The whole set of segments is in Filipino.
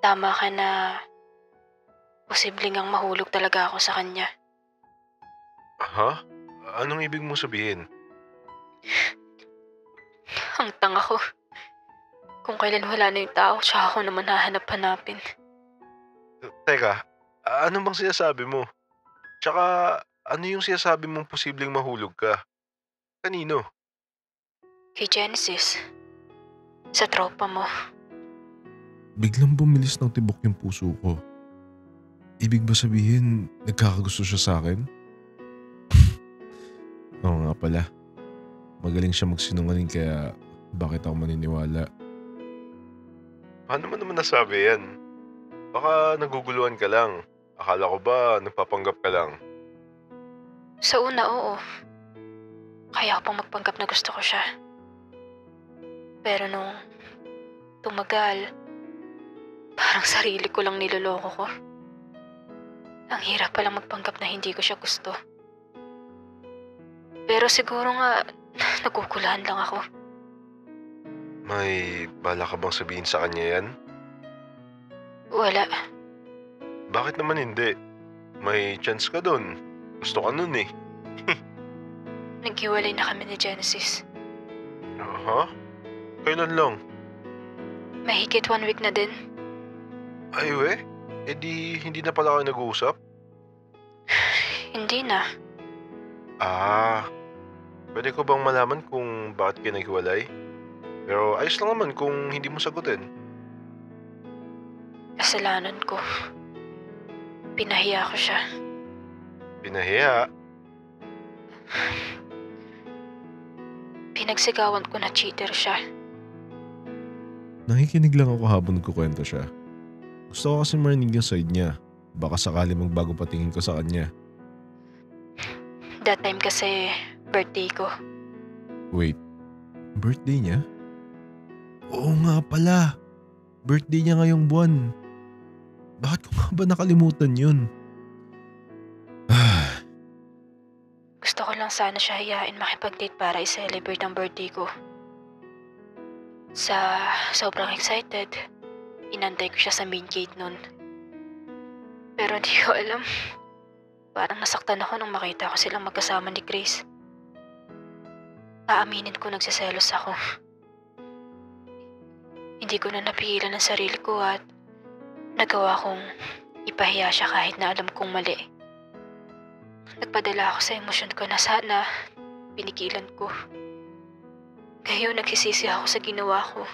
Tama ka na posibleng ngang mahulog talaga ako sa kanya. Ha? Anong ibig mong sabihin? Ang tanga ko. Kung kailan wala na yung tao, tsaka ako naman hahanap-hanapin. Teka, ano bang sinasabi mo? Tsaka, ano yung sinasabi mong posibleng mahulog ka? Kanino? Kay Genesis, sa tropa mo. Biglang bumilis ng tibok yung puso ko. Ibig ba sabihin, nagkakagusto siya sa akin? Oo nga pala. Magaling siya magsinungaling kaya bakit ako maniniwala? Paano mo naman nasabi yan? Baka naguguluhan ka lang. Akala ko ba nagpapanggap ka lang? Sa una, oo. Kaya ako pang magpanggap na gusto ko siya. Pero nung tumagal, parang sarili ko lang niloloko ko. Ang hirap palang magpanggap na hindi ko siya gusto. Pero siguro nga, naguguluhan lang ako. May bala ka bang sabihin sa kanya yan? Wala. Bakit naman hindi? May chance ka dun. Gusto ka nun eh. Naghiwalay na kami ni Genesis. Ha? Kailan lang? Mahigit 1 week na din. Ay we? Eh di hindi na pala kayo nag-uusap? Hindi na. Pwede ko bang malaman kung bakit kayo naghiwalay? Pero ayos lang naman kung hindi mo sagutin. Kasalanan ko. Pinahiya ko siya. Pinahiya? Pinagsigawan ko na cheater siya. Nakikinig lang ako habang nagkukwento siya. Gusto ko kasi marinig yung side niya. Baka sakali magbago patingin ko sa kanya. That time kasi, birthday ko. Wait, birthday niya? Oo nga pala. Birthday niya ngayong buwan. Bakit ko nga ba nakalimutan yun? Gusto ko lang sana siya hayain makipag-date para i-celebrate ang birthday ko. Sa sobrang excited, inantay ko siya sa main gate nun. Pero di ko alam. Parang nasaktan ako nung makita ko silang magkasama ni Grace. Aaminin ko nagsiselos ako. Hindi ko na napigilan ang sarili ko at nagawa kong ipahiya siya kahit na alam kong mali. Nagpadala ako sa emosyon ko na sana pinigilan ko. Ngayon nagsisisi ako sa ginawa ko.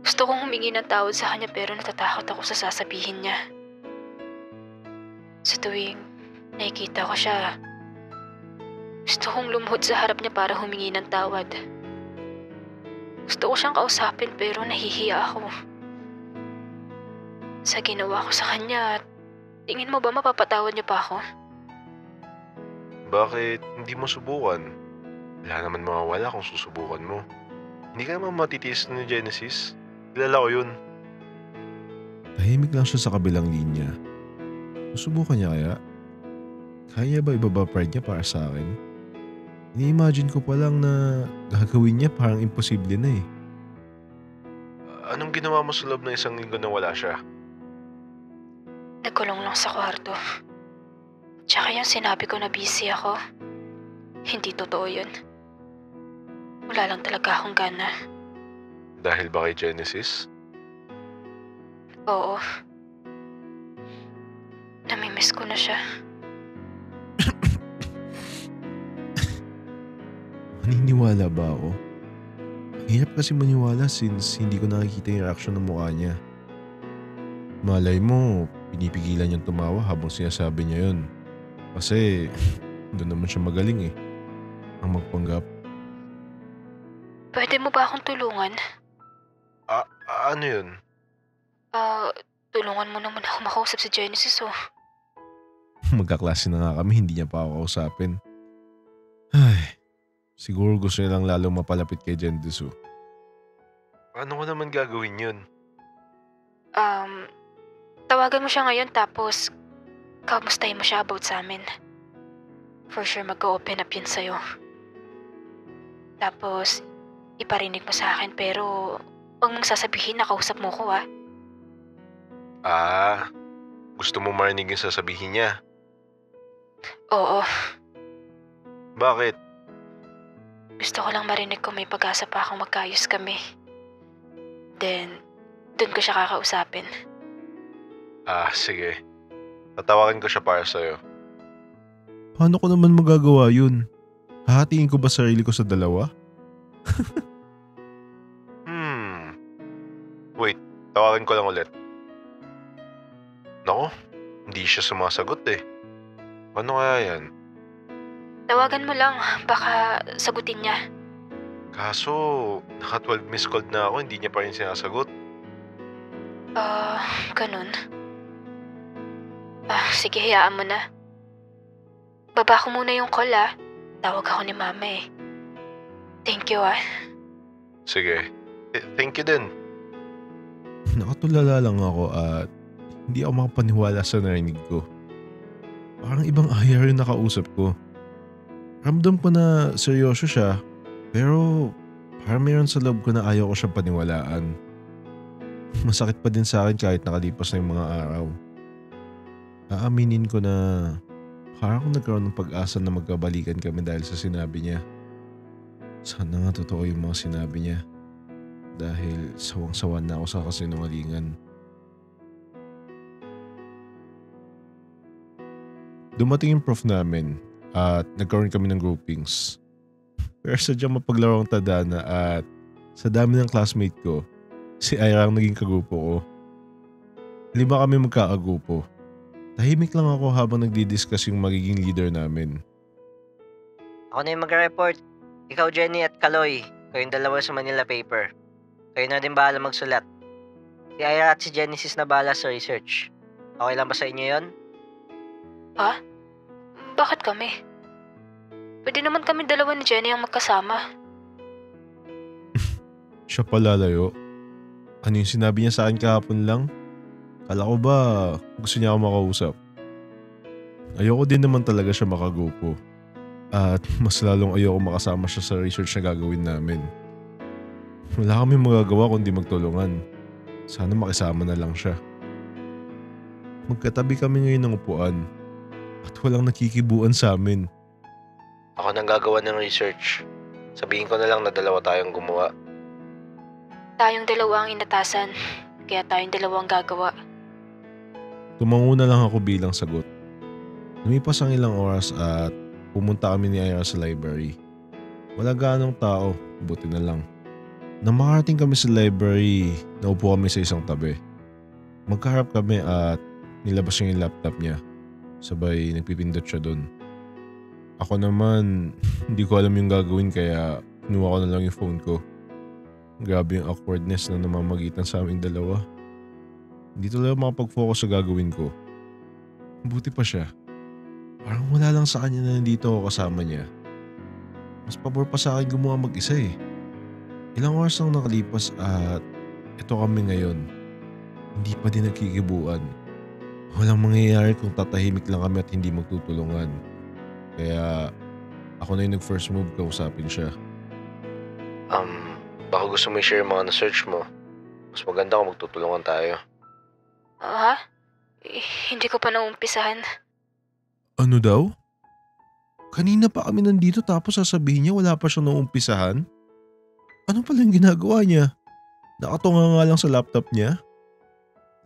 Gusto kong humingi ng tawad sa kanya pero natatakot ako sa sasabihin niya. Sa tuwing nakikita ko siya, gusto kong lumuhod sa harap niya para humingi ng tawad. Gusto ko siyang kausapin pero nahihiya ako. Sa ginawa ko sa kanya, tingin mo ba mapapatawad niya pa ako? Bakit hindi mo subukan? Wala naman mawawala kung susubukan mo. Hindi ka naman matitiis ni Genesis. Kilala ko yun. Tahimik lang siya sa kabilang linya. Susubukan niya kaya? Kaya ba ibaba pride niya para sa akin? Ini-imagine ko pa lang na gagawin niya parang imposible na eh. Anong ginawa mo sa loob ng 1 linggo na wala siya? Nagkulong lang sa kwarto. Tsaka yung sinabi ko na busy ako, hindi totoo yun. Wala lang talaga akong gana. Dahil ba kay Genesis? Oo. Namimiss ko na siya. Maniniwala ba ako? Ang hirap kasi maniwala since hindi ko nakikita yung reaction ng mukha niya. Malay mo, pinipigilan niyang tumawa habang sinasabi niya yun. Kasi doon naman siya magaling eh. Ang magpanggap. Pwede mo ba akong tulungan? Ano yun? Tulungan mo naman ako makausap si Genesis oh. Magkaklase na nga kami, hindi niya pa ako kausapin. Ay, siguro gusto niya lang lalong mapalapit kay Genesis. Ano ko naman gagawin yun? Tawagan mo siya ngayon tapos kamustahin mo siya about sa amin. For sure mag-open up yun sa'yo. Tapos iparinig mo sa akin pero huwag mong sasabihin na kausap mo ko ah. Gusto mo marinig yung sasabihin niya? Oo, Bakit? gusto ko lang marinig kung may pag-asa pa akong magkaayos kami. Then, dun ko siya kakausapin. Sige. Tatawagan ko siya para sa'yo. Paano ko naman magagawa yun? Hahatiin ko ba sarili ko sa dalawa? Wait, tawagan ko lang ulit. Naku, hindi siya sumasagot eh. Paano kaya yan? Tawagan mo lang, baka sagutin niya. Kaso, naka 12 missed call na ako, hindi niya pa rin sinasagot. Ganun. Sige, hayaan mo na. Baba ko muna yung call ah. Tawag ako ni mama eh. Thank you ah. Sige. Thank you din. Nakatulala lang ako at hindi ako makapaniwala sa narinig ko. Parang ibang ayaw yung nakausap ko. Ramdam ko na seryoso siya, pero parang meron sa loob ko na ayaw ko siyang paniwalaan. Masakit pa din sa akin kahit nakalipas na yung mga araw. Aaminin ko na parang nagkaroon ng pag-asa na magkabalikan kami dahil sa sinabi niya. Sana nga totoo yung mga sinabi niya. Dahil sawang-sawa na ako sa kasinungalingan. Dumating yung prof namin at nagkaroon kami ng groupings. Pero sadyang mapaglaro ang tadhana at sa dami ng classmate ko, si Ira ang naging kagrupo ko. 5 kami magkakagrupo. Tahimik lang ako habang nagdi-discuss yung magiging leader namin. Ako na yung mag-report. Ikaw, Jenny at Kaloy. Kayong dalawa sa Manila paper. Kayo na din bahala magsulat. Si Ira at si Genesis na bahala sa research. Okay lang ba sa inyo yon? Bakit kami? Pwede naman kami dalawa ni Jenny ang magkasama. Siya palalayo. Ano yung sinabi niya sa akin kahapon lang? Kala ko ba gusto niya ako makausap? Ayoko din naman talaga siya makagrupo. At mas lalong ayoko makasama siya sa research na gagawin namin. Wala kami magagawa kundi magtulungan. Sana makisama na lang siya. Magkatabi kami ngayon ng upuan. At walang nakikibuan sa amin. Ako nang gagawa ng research. Sabihin ko na lang na dalawa tayong gumawa. Tayong dalawa ang inatasan, kaya tayong dalawa ang gagawa. Tumango na lang ako bilang sagot. Lumipas ang ilang oras at pumunta kami ni Ira sa library. Wala gaanong tao, buti na lang. Nang makarating kami sa library, naupo kami sa isang tabi. Magkaharap kami at nilabas niya yung laptop niya. Sabay nagpipindot siya doon. Ako naman, hindi ko alam yung gagawin kaya kinuha ko na lang yung phone ko. Grabe yung awkwardness na namamagitan sa aming dalawa. Hindi talaga makapag-focus sa gagawin ko. Buti pa siya. Parang wala lang sa kanya na nandito ako kasama niya. Mas pabor pa sa akin gumawa mag-isa eh. Ilang oras lang nakalipas at ito kami ngayon. Hindi pa din nagkikibuan. Walang mangyayari kung tatahimik lang kami at hindi magtutulungan. Kaya ako na yung nag-first move kausapin siya. Baka gusto mo i-share yung mga na-search mo. Mas maganda kung magtutulungan tayo. Hindi ko pa naumpisahan. Ano daw? Kanina pa kami nandito tapos sasabihin niya wala pa siyang naumpisahan? Ano pala yung ginagawa niya? Nakatunga nga lang sa laptop niya?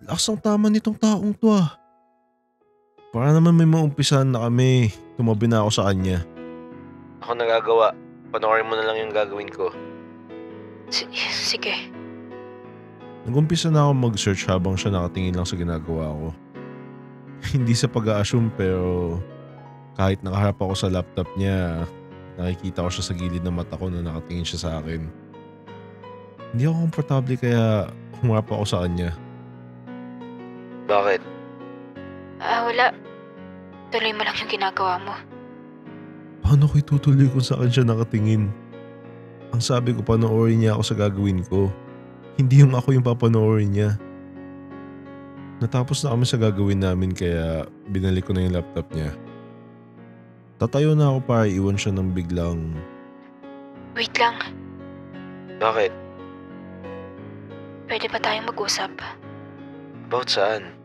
Lakas ang tama nitong taong to ah. Para naman may maumpisahan na kami. Tumabi na ako sa kanya. Ako nagagawa. Panoorin mo na lang yung gagawin ko. Sige. Nag-umpisa na ako mag-search habang siya nakatingin lang sa ginagawa ko. Hindi sa pag-a-assume pero kahit nakaharap ako sa laptop niya, nakikita ko siya sa gilid ng mata ko na nakatingin siya sa akin. Hindi ako komportable kaya humarap ako sa kanya. Bakit? Wala. Tuloy mo lang yung ginagawa mo. Paano ko itutuloy kung saan siya nakatingin? Ang sabi ko, panoorin niya ako sa gagawin ko. Hindi yung ako yung papanoorin niya. Natapos na kami sa gagawin namin kaya binalik ko na yung laptop niya. Tatayo na ako para iwan siya ng biglang... Wait lang. Bakit? Pwede ba tayong mag-usap About saan?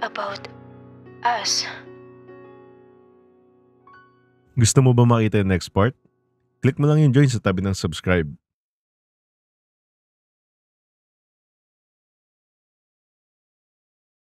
about us? Gusto mo ba makita yung next part? Click mo lang yung join sa tabi ng subscribe.